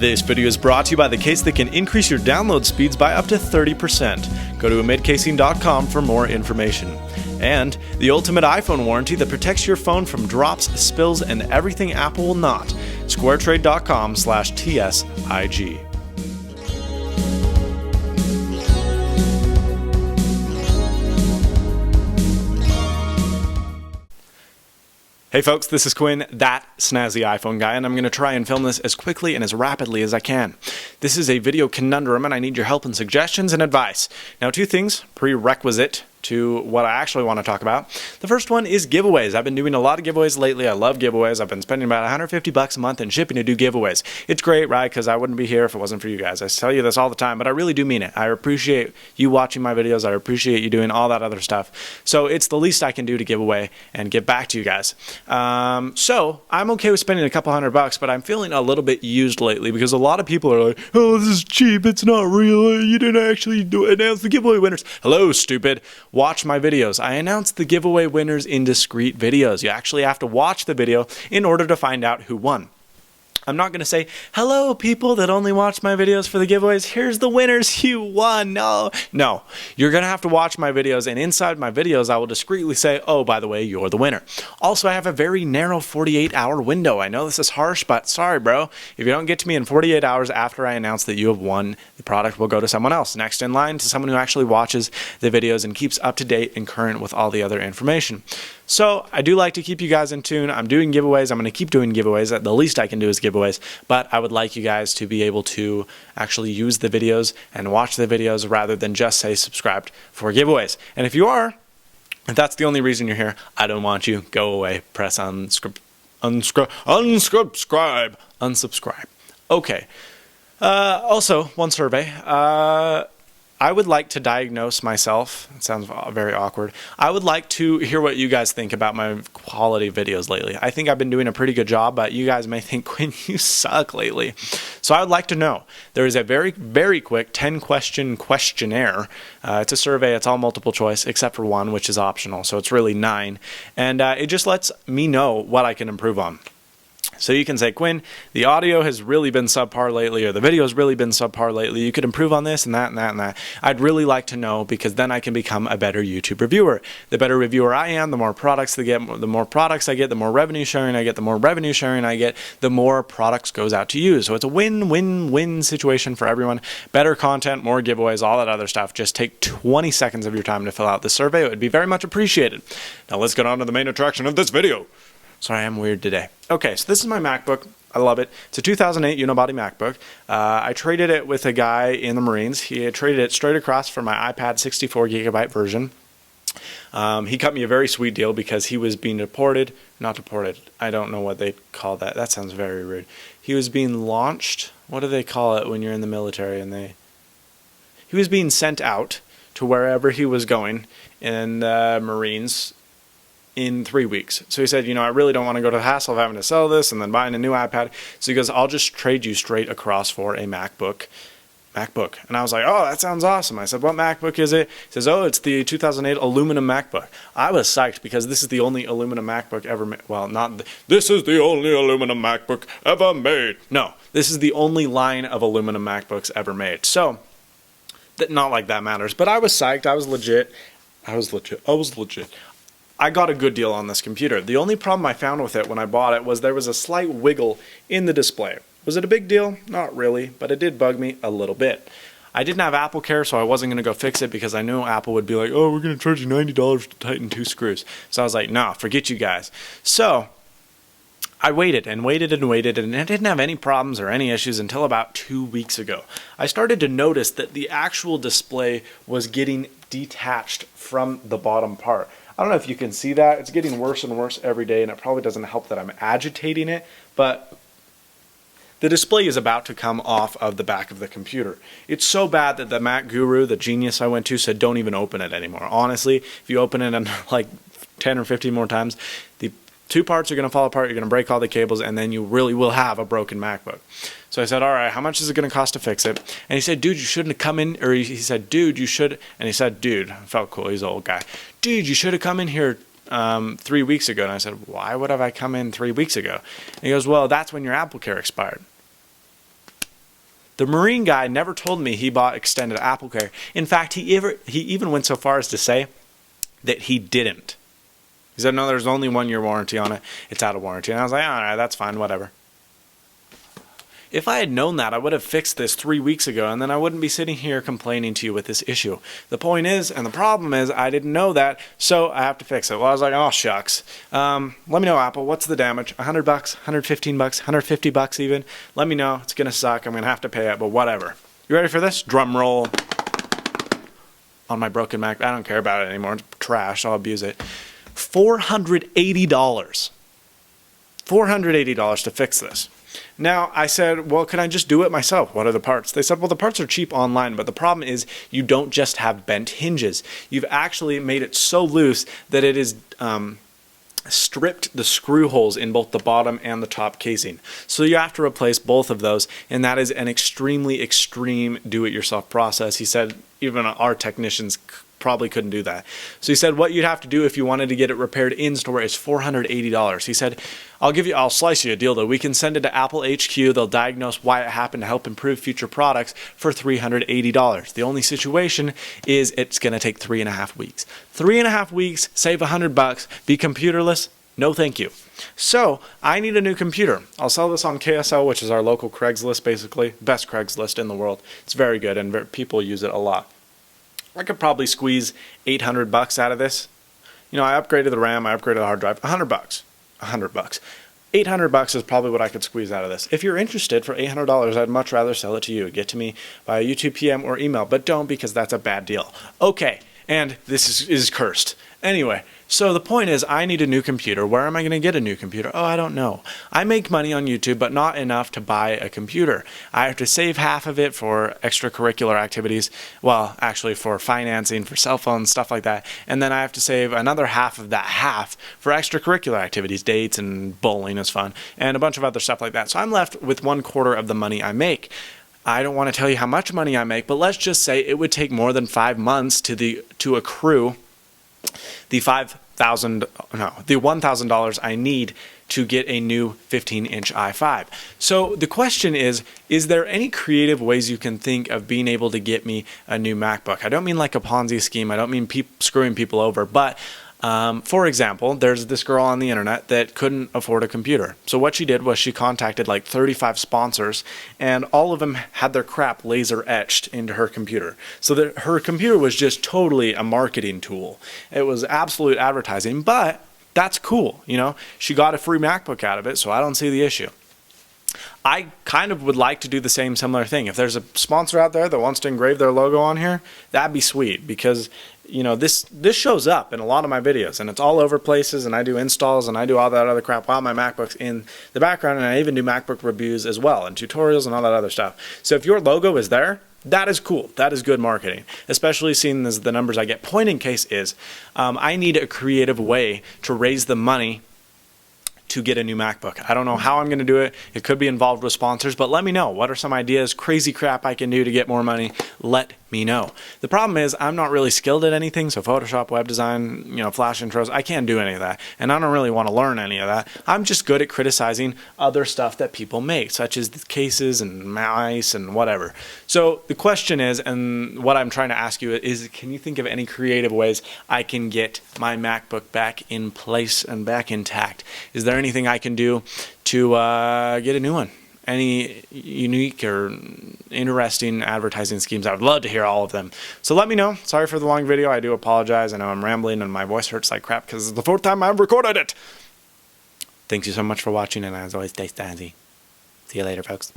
This video is brought to you by the case that can increase your download speeds by up to 30%. Go to amidcasing.com for more information. And the ultimate iPhone warranty that protects your phone from drops, spills, and everything Apple will not. SquareTrade.com/TSIG. Hey folks, this is Quinn, that snazzy iPhone guy, and I'm going to try and film this as quickly and as rapidly as I can. This is a video conundrum, and I need your help and suggestions and advice. Now, two things, prerequisite to what I actually want to talk about. The first one is giveaways. I've been doing a lot of giveaways lately. I love giveaways. I've been spending about $150 a month in shipping to do giveaways. It's great, right? Because I wouldn't be here if it wasn't for you guys. I tell you this all the time, but I really do mean it. I appreciate you watching my videos. I appreciate you doing all that other stuff. So it's the least I can do to give away and give back to you guys. So I'm okay with spending a couple $100, but I'm feeling a little bit used lately because a lot of people are like, oh, this is cheap. It's not real. You didn't actually announce the giveaway winners. Hello, stupid. Watch my videos. I announce the giveaway winners in discrete videos. You actually have to watch the video in order to find out who won. I'm not going to say, hello, people that only watch my videos for the giveaways. Here's the winners. You won. No. You're going to have to watch my videos, and inside my videos, I will discreetly say, oh, by the way, you're the winner. Also, I have a very narrow 48-hour window. I know this is harsh, but sorry, bro. If you don't get to me in 48 hours after I announce that you have won, the product will go to someone else. Next in line to someone who actually watches the videos and keeps up to date and current with all the other information. So I do like to keep you guys in tune. I'm doing giveaways. I'm going to keep doing giveaways. The least I can do is giveaways, but I would like you guys to be able to actually use the videos and watch the videos rather than just say subscribed for giveaways. And if you are, if that's the only reason you're here, I don't want you. Go away. Press unsubscribe. Okay. Also, one survey. I would like to diagnose myself. It sounds very awkward. I would like to hear what you guys think about my quality videos lately. I think I've been doing a pretty good job, but you guys may think, Quinn, you suck lately. So I would like to know. There is a very, very quick 10-question questionnaire. It's a survey. It's all multiple choice, except for one, which is optional. So it's really 9. And it just lets me know what I can improve on. So you can say, Quinn, the audio has really been subpar lately, or the video has really been subpar lately. You could improve on this and that and that and that. I'd really like to know, because then I can become a better YouTube reviewer. The better reviewer I am, the more products they get, the more products I get, the more revenue sharing I get, the more revenue sharing I get, the more products goes out to you. So it's a win-win-win situation for everyone. Better content, more giveaways, all that other stuff. Just take 20 seconds of your time to fill out the survey. It would be very much appreciated. Now let's get on to the main attraction of this video. Sorry, I'm weird today. Okay, so this is my MacBook. I love it. It's a 2008 unibody MacBook. I traded it with a guy in the Marines. He had traded it straight across for my iPad 64GB version. He cut me a very sweet deal because he was being not deported. I don't know what they call that. That sounds very rude. He was being launched. What do they call it when you're in the military? He was being sent out to wherever he was going in the Marines in 3 weeks. So he said, I really don't want to go to the hassle of having to sell this and then buying a new iPad. So he goes, I'll just trade you straight across for a MacBook. And I was like, oh, that sounds awesome. I said, what MacBook is it? He says, oh, it's the 2008 aluminum MacBook. I was psyched because this is the only aluminum MacBook ever made. Well, this is the only aluminum MacBook ever made. No, this is the only line of aluminum MacBooks ever made. So, not like that matters. But I was psyched. I was legit. I got a good deal on this computer. The only problem I found with it when I bought it was there was a slight wiggle in the display. Was it a big deal? Not really, but it did bug me a little bit. I didn't have Apple Care, so I wasn't going to go fix it because I knew Apple would be like, oh, we're going to charge you $90 to tighten 2 screws. So I was like, no, forget you guys. So I waited and waited and waited, and I didn't have any problems or any issues until about 2 weeks ago. I started to notice that the actual display was getting detached from the bottom part. I don't know if you can see that. It's getting worse and worse every day, and it probably doesn't help that I'm agitating it, but the display is about to come off of the back of the computer. It's so bad that the Mac guru, the genius I went to, said don't even open it anymore. Honestly, if you open it and like 10 or 15 more times, the 2 parts are going to fall apart, you're going to break all the cables, and then you really will have a broken MacBook. So I said, all right, how much is it going to cost to fix it? And he said, dude, you shouldn't have come in, or he said, dude, you should, and he said, dude, I felt cool, he's an old guy. Dude, you should have come in here 3 weeks ago. And I said, why would have I come in 3 weeks ago? And he goes, well, that's when your Apple Care expired. The Marine guy never told me he bought extended Apple Care. In fact, he even went so far as to say that he didn't. He said, no, there's only 1 year warranty on it. It's out of warranty. And I was like, all right, that's fine, whatever. If I had known that, I would have fixed this 3 weeks ago, and then I wouldn't be sitting here complaining to you with this issue. The point is, and the problem is, I didn't know that, so I have to fix it. Well, I was like, oh, shucks. Let me know, Apple, what's the damage? $100, $115, $150 even? Let me know. It's going to suck. I'm going to have to pay it, but whatever. You ready for this? Drum roll. On my broken Mac. I don't care about it anymore. It's trash. I'll abuse it. $480. $480 to fix this. Now, I said, well, can I just do it myself? What are the parts? They said, well, the parts are cheap online, but the problem is you don't just have bent hinges. You've actually made it so loose that it is stripped the screw holes in both the bottom and the top casing. So you have to replace both of those, and that is an extremely extreme do-it-yourself process. He said even our technicians probably couldn't do that. So he said what you'd have to do if you wanted to get it repaired in store is $480. He said, I'll slice you a deal though. We can send it to Apple HQ. They'll diagnose why it happened to help improve future products for $380. The only situation is it's going to take 3.5 weeks. 3.5 weeks, save $100, be computerless? No, thank you. So I need a new computer. I'll sell this on KSL, which is our local Craigslist, basically. Best Craigslist in the world. It's very good and people use it a lot. I could probably squeeze $800 out of this. You know, I upgraded the RAM, I upgraded the hard drive, $100. $100. $800 is probably what I could squeeze out of this. If you're interested for $800, I'd much rather sell it to you. Get to me via YouTube PM or email, but don't because that's a bad deal. Okay, and this is cursed. Anyway, so the point is I need a new computer. Where am I going to get a new computer? Oh, I don't know. I make money on YouTube, but not enough to buy a computer. I have to save half of it for extracurricular activities. Well, actually for financing, for cell phones, stuff like that. And then I have to save another half of that half for extracurricular activities, dates and bowling is fun, and a bunch of other stuff like that. So I'm left with 1/4 of the money I make. I don't want to tell you how much money I make, but let's just say it would take more than 5 months to accrue the $1,000 I need to get a new 15-inch i5. So the question is there any creative ways you can think of being able to get me a new MacBook? I don't mean like a Ponzi scheme. I don't mean screwing people over, but for example, there's this girl on the internet that couldn't afford a computer. So what she did was she contacted like 35 sponsors, and all of them had their crap laser etched into her computer. So that her computer was just totally a marketing tool. It was absolute advertising, but that's cool. You know, she got a free MacBook out of it, so I don't see the issue. I kind of would like to do the similar thing. If there's a sponsor out there that wants to engrave their logo on here, that'd be sweet because, you know, this shows up in a lot of my videos and it's all over places, and I do installs and I do all that other crap while my MacBook's in the background, and I even do MacBook reviews as well and tutorials and all that other stuff. So if your logo is there, that is cool. That is good marketing, especially seeing as the numbers I get. Point in case is I need a creative way to raise the money to get a new MacBook. I don't know how I'm going to do it. It could be involved with sponsors, but let me know. What are some ideas, crazy crap I can do to get more money? Let me know. The problem is I'm not really skilled at anything, so Photoshop, web design, you know, flash intros, I can't do any of that, and I don't really want to learn any of that. I'm just good at criticizing other stuff that people make, such as the cases and mice and whatever. So the question is, and what I'm trying to ask you is, can you think of any creative ways I can get my MacBook back in place and back intact? Is there anything I can do to get a new one? Any unique or interesting advertising schemes? I would love to hear all of them. So let me know. Sorry for the long video. I do apologize. I know I'm rambling and my voice hurts like crap because it's the 4th time I've recorded it. Thanks you so much for watching, and as always, stay snazzy. See you later, folks.